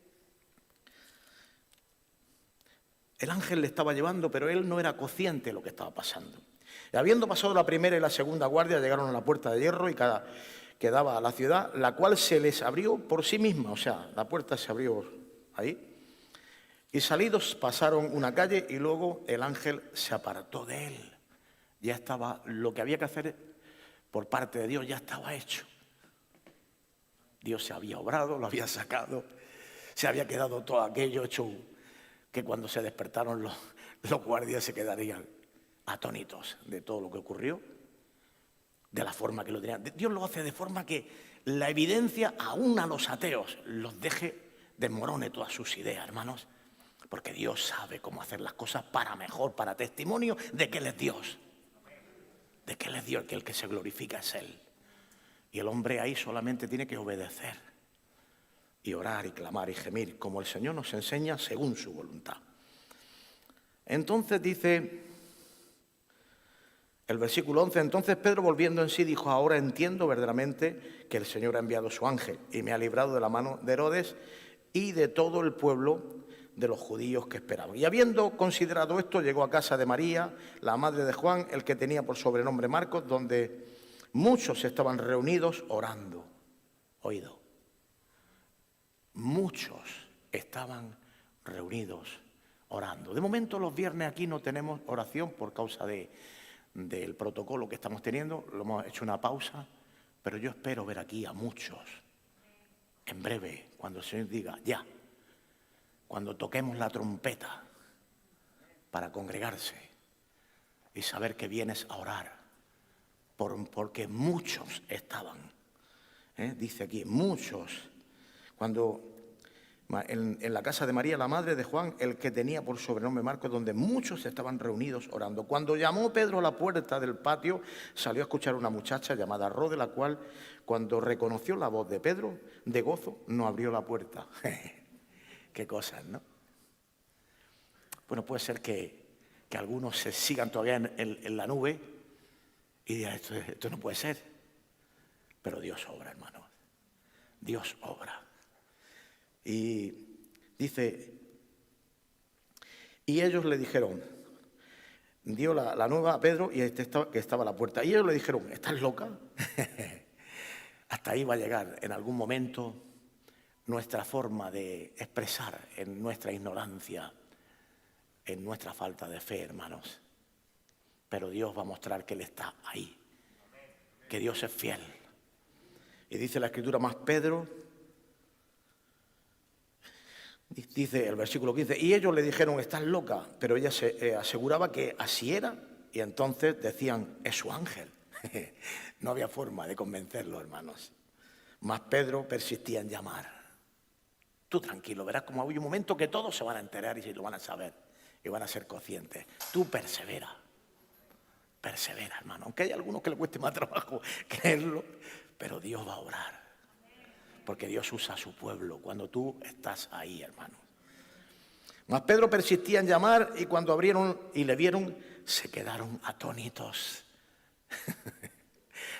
el ángel le estaba llevando, pero él no era consciente de lo que estaba pasando. Y habiendo pasado la primera y la segunda guardia, llegaron a la puerta de hierro y que daba a la ciudad, la cual se les abrió por sí misma, o sea, la puerta se abrió ahí. Y salidos pasaron una calle y luego el ángel se apartó de él. Ya estaba, lo que había que hacer por parte de Dios ya estaba hecho. Dios se había obrado, lo había sacado, se había quedado todo aquello hecho, que cuando se despertaron los guardias se quedarían atónitos de todo lo que ocurrió, de la forma que lo tenían. Dios lo hace de forma que la evidencia aún a los ateos los deje, desmorone todas sus ideas, hermanos, porque Dios sabe cómo hacer las cosas para mejor, para testimonio de que Él es Dios, de que Él es Dios, que el que se glorifica es Él. Y el hombre ahí solamente tiene que obedecer y orar y clamar y gemir, como el Señor nos enseña según su voluntad. Entonces dice el versículo 11, entonces Pedro volviendo en sí dijo, ahora entiendo verdaderamente que el Señor ha enviado su ángel y me ha librado de la mano de Herodes y de todo el pueblo de los judíos que esperaban. Y habiendo considerado esto, llegó a casa de María, la madre de Juan, el que tenía por sobrenombre Marcos, donde muchos estaban reunidos orando. Oído. Muchos estaban reunidos orando. De momento los viernes aquí no tenemos oración por causa del protocolo que estamos teniendo. Lo hemos hecho una pausa, pero yo espero ver aquí a muchos en breve, cuando el Señor diga ya, cuando toquemos la trompeta para congregarse y saber que vienes a orar, porque muchos estaban, dice aquí, muchos, cuando en la casa de María, la madre de Juan, el que tenía por sobrenombre Marcos, donde muchos estaban reunidos orando. Cuando llamó Pedro a la puerta del patio, salió a escuchar a una muchacha llamada Rode, la cual, cuando reconoció la voz de Pedro, de gozo, no abrió la puerta. Qué cosas, ¿no? Bueno, puede ser que algunos se sigan todavía en la nube y digan, esto no puede ser. Pero Dios obra, hermanos. Dios obra. Y dice, y ellos le dijeron, dio la nueva a Pedro y que estaba a la puerta. Y ellos le dijeron, ¿estás loca? Hasta ahí va a llegar en algún momento nuestra forma de expresar en nuestra ignorancia, en nuestra falta de fe, hermanos. Pero Dios va a mostrar que Él está ahí, que Dios es fiel. Y dice la Escritura, más Pedro, dice el versículo 15, y ellos le dijeron, estás loca, pero ella se aseguraba que así era, y entonces decían, es su ángel. No había forma de convencerlo, hermanos. Mas Pedro persistía en llamar. Tú tranquilo, verás como hay un momento que todos se van a enterar y se lo van a saber, y van a ser conscientes. Tú persevera, hermano, aunque hay algunos que le cueste más trabajo creerlo, pero Dios va a obrar. Porque Dios usa a su pueblo cuando tú estás ahí, hermano. Mas Pedro persistía en llamar y cuando abrieron y le vieron, se quedaron atónitos.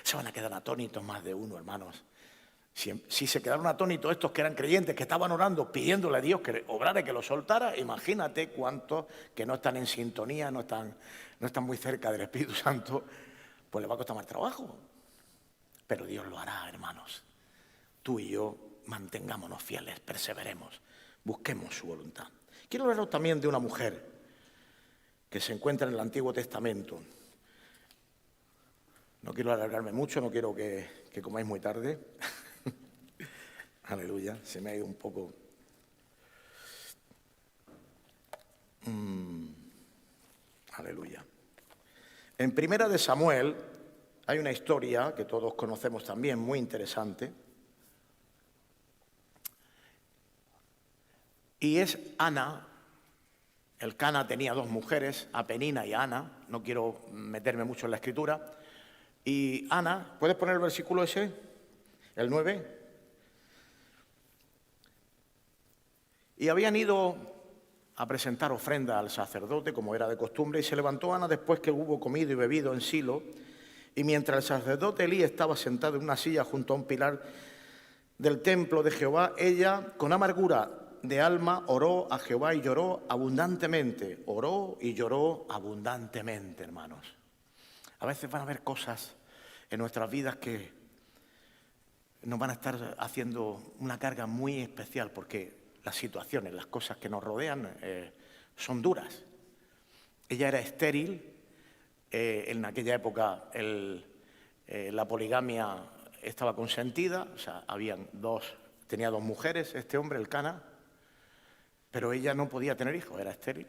Se van a quedar atónitos más de uno, hermanos. Si se quedaron atónitos estos que eran creyentes, que estaban orando, pidiéndole a Dios que obrara y que lo soltara, imagínate cuántos que no están en sintonía, no están muy cerca del Espíritu Santo, pues les va a costar más trabajo. Pero Dios lo hará, hermanos. Tú y yo mantengámonos fieles, perseveremos, busquemos su voluntad. Quiero hablaros también de una mujer que se encuentra en el Antiguo Testamento. No quiero alargarme mucho, no quiero que comáis muy tarde. Aleluya, se me ha ido un poco. Aleluya. En Primera de Samuel hay una historia que todos conocemos también, muy interesante. Y es Ana. Elcana tenía dos mujeres, a Penina y a Ana. No quiero meterme mucho en la escritura. Y Ana, ¿puedes poner el versículo ese? El 9. Y habían ido a presentar ofrenda al sacerdote, como era de costumbre, y se levantó Ana después que hubo comido y bebido en Silo, y mientras el sacerdote Elí estaba sentado en una silla junto a un pilar del templo de Jehová, ella, con amargura de alma, oró a Jehová y lloró abundantemente. Oró y lloró abundantemente, hermanos. A veces van a haber cosas en nuestras vidas que nos van a estar haciendo una carga muy especial, porque las situaciones, las cosas que nos rodean son duras. Ella era estéril, en aquella época la poligamia estaba consentida, o sea, tenía dos mujeres, este hombre, Elcana, pero ella no podía tener hijos, era estéril.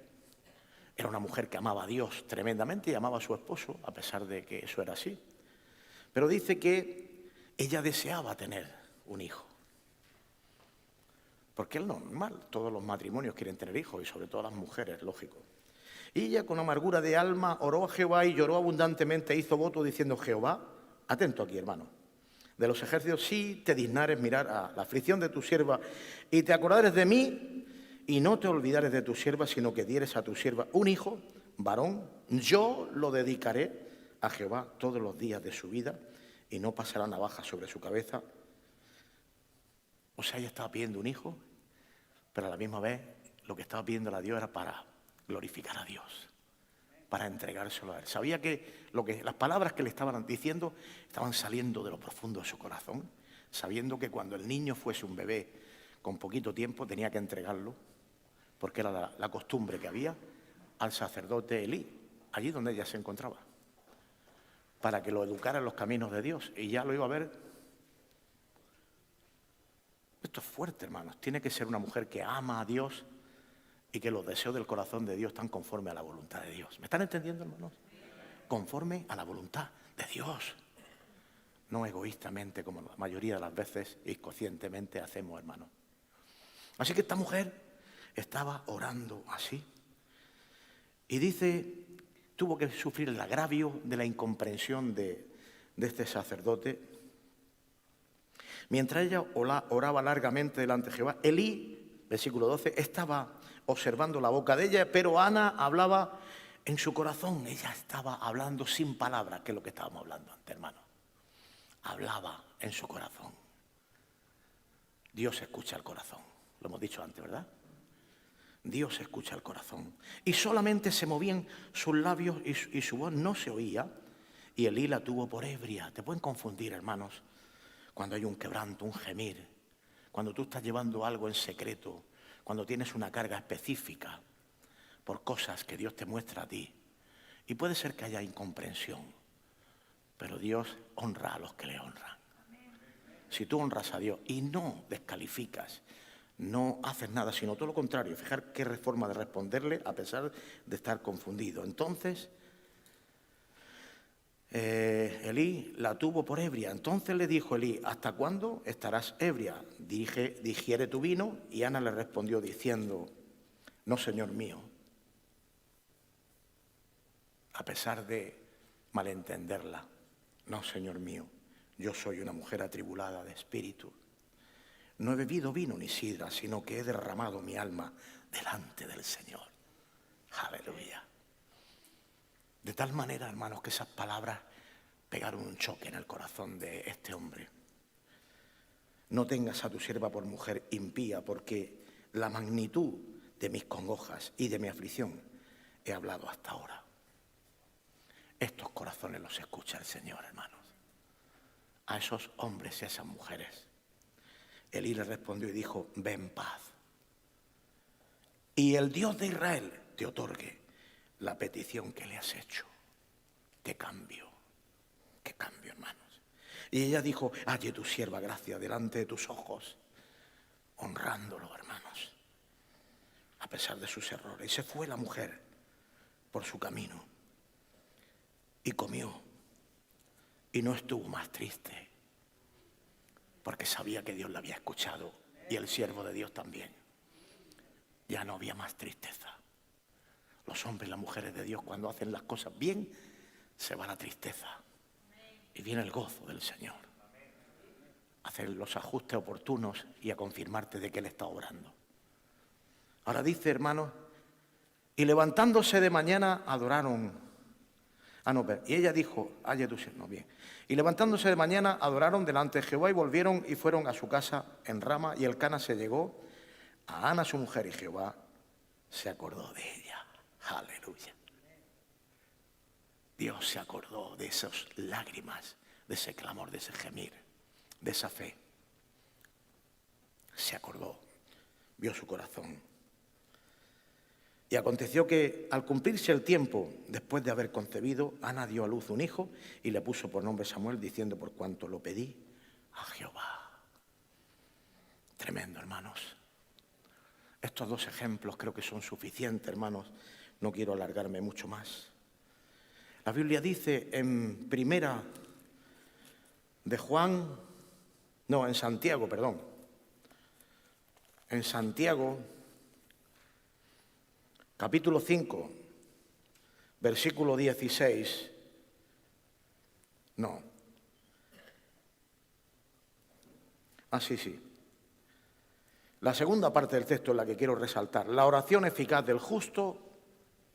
Era una mujer que amaba a Dios tremendamente y amaba a su esposo, a pesar de que eso era así. Pero dice que ella deseaba tener un hijo. Porque es normal, todos los matrimonios quieren tener hijos, y sobre todo las mujeres, lógico. Y ella, con amargura de alma, oró a Jehová y lloró abundantemente, hizo voto diciendo: Jehová, atento aquí, hermano, de los ejércitos, si te dignares mirar a la aflicción de tu sierva y te acordares de mí y no te olvidares de tu sierva, sino que dieres a tu sierva un hijo, varón, yo lo dedicaré a Jehová todos los días de su vida y no pasará navaja sobre su cabeza. O sea, ella estaba pidiendo un hijo, pero a la misma vez lo que estaba pidiendo a Dios era para glorificar a Dios, para entregárselo a Él. Sabía que las palabras que le estaban diciendo estaban saliendo de lo profundo de su corazón, sabiendo que cuando el niño fuese un bebé con poquito tiempo tenía que entregarlo, porque era la costumbre que había, al sacerdote Elí, allí donde ella se encontraba, para que lo educara en los caminos de Dios, y ya lo iba a ver. Esto es fuerte, hermanos. Tiene que ser una mujer que ama a Dios y que los deseos del corazón de Dios están conforme a la voluntad de Dios. ¿Me están entendiendo, hermanos? Conforme a la voluntad de Dios. No egoístamente, como la mayoría de las veces inconscientemente hacemos, hermanos. Así que esta mujer estaba orando así. Y dice, tuvo que sufrir el agravio de la incomprensión de este sacerdote. Mientras ella oraba largamente delante de Jehová, Elí, versículo 12, estaba observando la boca de ella, pero Ana hablaba en su corazón. Ella estaba hablando sin palabras, que es lo que estábamos hablando antes, hermano. Hablaba en su corazón. Dios escucha el corazón. Lo hemos dicho antes, ¿verdad? Dios escucha el corazón. Y solamente se movían sus labios y su voz no se oía. Y Elí la tuvo por ebria. Te pueden confundir, hermanos, cuando hay un quebranto, un gemir, cuando tú estás llevando algo en secreto, cuando tienes una carga específica por cosas que Dios te muestra a ti. Y puede ser que haya incomprensión, pero Dios honra a los que le honran. Si tú honras a Dios y no descalificas, no haces nada, sino todo lo contrario, fijar qué forma de responderle a pesar de estar confundido. Entonces, Elí la tuvo por ebria. Entonces le dijo Elí: ¿hasta cuándo estarás ebria? Digiere tu vino. Y Ana le respondió diciendo: no, Señor mío. A pesar de malentenderla: no, Señor mío, yo soy una mujer atribulada de espíritu. No he bebido vino ni sidra, sino que he derramado mi alma delante del Señor. Aleluya. De tal manera, hermanos, que esas palabras pegaron un choque en el corazón de este hombre. No tengas a tu sierva por mujer impía, porque la magnitud de mis congojas y de mi aflicción he hablado hasta ahora. Estos corazones los escucha el Señor, hermanos. A esos hombres y a esas mujeres. Elí le respondió y dijo: ve en paz. Y el Dios de Israel te otorgue la petición que le has hecho. Qué cambio, hermanos. Y ella dijo: halle tu sierva gracia delante de tus ojos, honrándolo, hermanos, a pesar de sus errores. Y se fue la mujer por su camino. y comió. Y no estuvo más triste, porque sabía que Dios la había escuchado y el siervo de Dios también. Ya no había más tristeza. Los hombres y las mujeres de Dios, cuando hacen las cosas bien, se va la tristeza y viene el gozo del Señor. Hacer los ajustes oportunos y a confirmarte de que Él está obrando. Ahora dice, hermanos, y levantándose de mañana adoraron. Y ella dijo, bien. Y levantándose de mañana adoraron delante de Jehová y volvieron y fueron a su casa en Rama, y Elcana se llegó a Ana su mujer y Jehová se acordó de ella. Aleluya. Dios se acordó de esas lágrimas, de ese clamor, de ese gemir, de esa fe. Se acordó, vio su corazón. Y aconteció que al cumplirse el tiempo, después de haber concebido, Ana dio a luz un hijo y le puso por nombre Samuel, diciendo, por cuanto lo pedí a Jehová. Tremendo, hermanos. Estos dos ejemplos creo que son suficientes, hermanos. No quiero alargarme mucho más. La Biblia dice en en Santiago, capítulo 5, versículo 16, sí. La segunda parte del texto es la que quiero resaltar. La oración eficaz del justo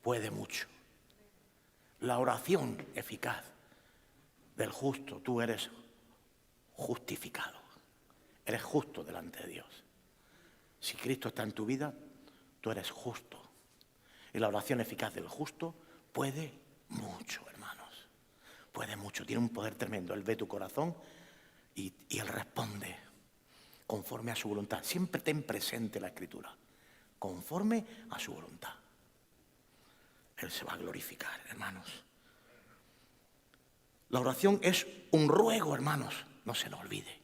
puede mucho. La oración eficaz del justo, tú eres justificado, eres justo delante de Dios. Si Cristo está en tu vida, tú eres justo. Y la oración eficaz del justo puede mucho, hermanos. Puede mucho, tiene un poder tremendo. Él ve tu corazón y Él responde conforme a su voluntad. Siempre ten presente la Escritura, conforme a su voluntad. Él se va a glorificar, hermanos. La oración es un ruego, hermanos, no se nos olvide.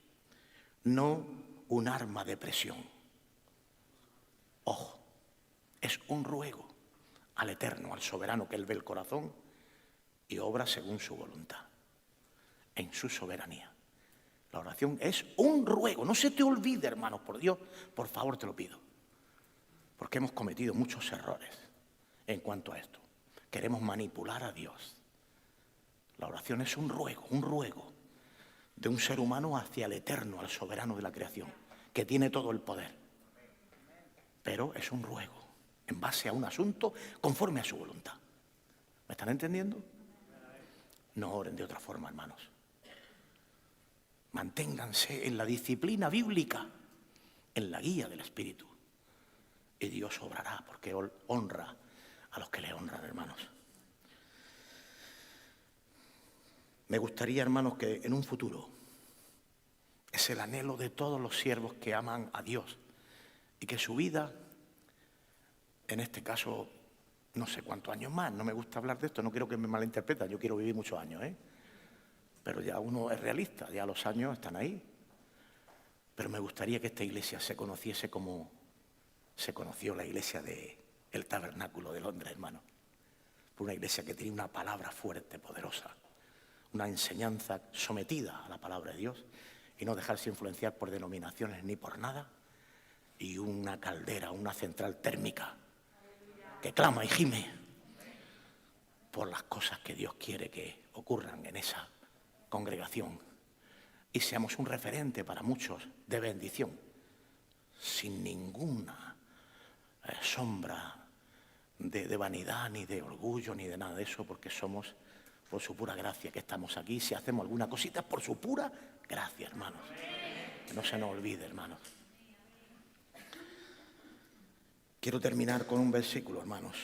No un arma de presión. Ojo, es un ruego al Eterno, al Soberano, que Él ve el corazón y obra según su voluntad, en su soberanía. La oración es un ruego. No se te olvide, hermanos, por Dios, por favor te lo pido. Porque hemos cometido muchos errores en cuanto a esto. Queremos manipular a Dios. La oración es un ruego de un ser humano hacia el Eterno, al Soberano de la creación, que tiene todo el poder. Pero es un ruego en base a un asunto conforme a su voluntad. ¿Me están entendiendo? No oren de otra forma, hermanos. Manténganse en la disciplina bíblica, en la guía del Espíritu. Y Dios obrará, porque honra a los que le honran, hermanos. Me gustaría, hermanos, que en un futuro, es el anhelo de todos los siervos que aman a Dios y que su vida, en este caso, no sé cuántos años más, no me gusta hablar de esto, no quiero que me malinterpreten, yo quiero vivir muchos años, pero ya uno es realista, ya los años están ahí. Pero me gustaría que esta iglesia se conociese como se conoció la iglesia del Tabernáculo de Londres, hermano. Una iglesia que tenía una palabra fuerte, poderosa, una enseñanza sometida a la palabra de Dios y no dejarse influenciar por denominaciones ni por nada, y una caldera, una central térmica que clama y gime por las cosas que Dios quiere que ocurran en esa congregación y seamos un referente para muchos de bendición, sin ninguna sombra de vanidad, ni de orgullo, ni de nada de eso, porque somos por su pura gracia que estamos aquí. Si hacemos alguna cosita es por su pura gracia, hermanos. No se nos olvide, hermanos. Quiero terminar con un versículo, hermanos.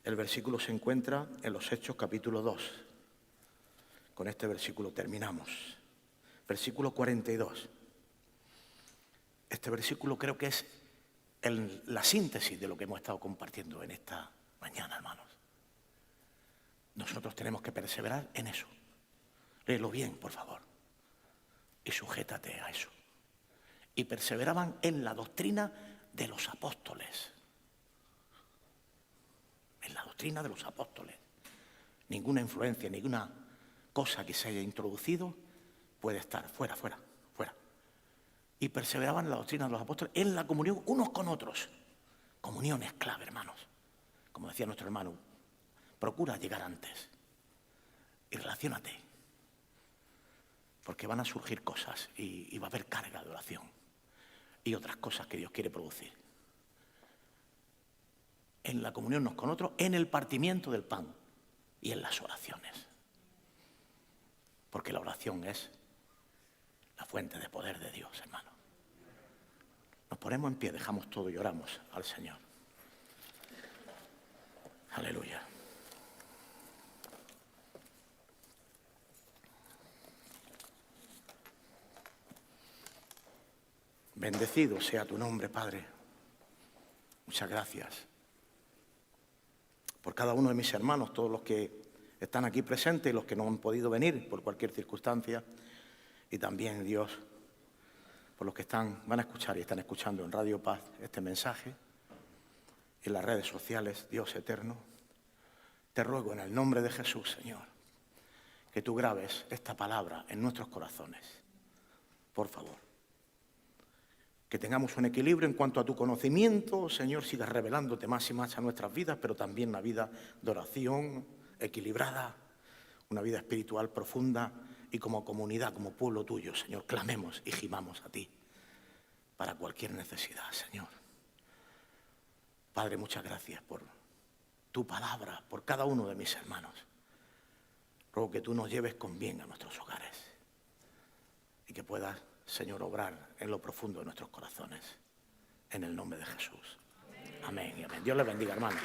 El versículo se encuentra en los Hechos capítulo 2. Con este versículo terminamos. Versículo 42. Este versículo creo que es la síntesis de lo que hemos estado compartiendo en esta mañana, hermanos. Nosotros tenemos que perseverar en eso. Léelo bien, por favor. Y sujétate a eso. Y perseveraban en la doctrina de los apóstoles. En la doctrina de los apóstoles. ninguna influencia, ninguna cosa que se haya introducido puede estar fuera. Y perseveraban en la doctrina de los apóstoles, en la comunión unos con otros. Comunión es clave, hermanos. Como decía nuestro hermano, procura llegar antes y relaciónate, porque van a surgir cosas y va a haber carga de oración y otras cosas que Dios quiere producir. En la comunión unos con otros, en el partimiento del pan y en las oraciones. Porque la oración es la fuente de poder de Dios, hermano. Nos ponemos en pie, dejamos todo y oramos al Señor. Aleluya. Bendecido sea tu nombre, Padre. Muchas gracias por cada uno de mis hermanos, todos los que están aquí presentes y los que no han podido venir por cualquier circunstancia. Y también, Dios, por los que van a escuchar y están escuchando en Radio Paz este mensaje, en las redes sociales, Dios eterno. Te ruego en el nombre de Jesús, Señor, que tú grabes esta palabra en nuestros corazones. Por favor. Que tengamos un equilibrio en cuanto a tu conocimiento, Señor, sigas revelándote más y más a nuestras vidas, pero también una vida de oración equilibrada, una vida espiritual profunda y como comunidad, como pueblo tuyo, Señor, clamemos y gimamos a ti para cualquier necesidad, Señor. Padre, muchas gracias por tu palabra, por cada uno de mis hermanos. Ruego que tú nos lleves con bien a nuestros hogares y que puedas, Señor, obrar en lo profundo de nuestros corazones. En el nombre de Jesús. Amén y amén. Dios les bendiga, hermanos.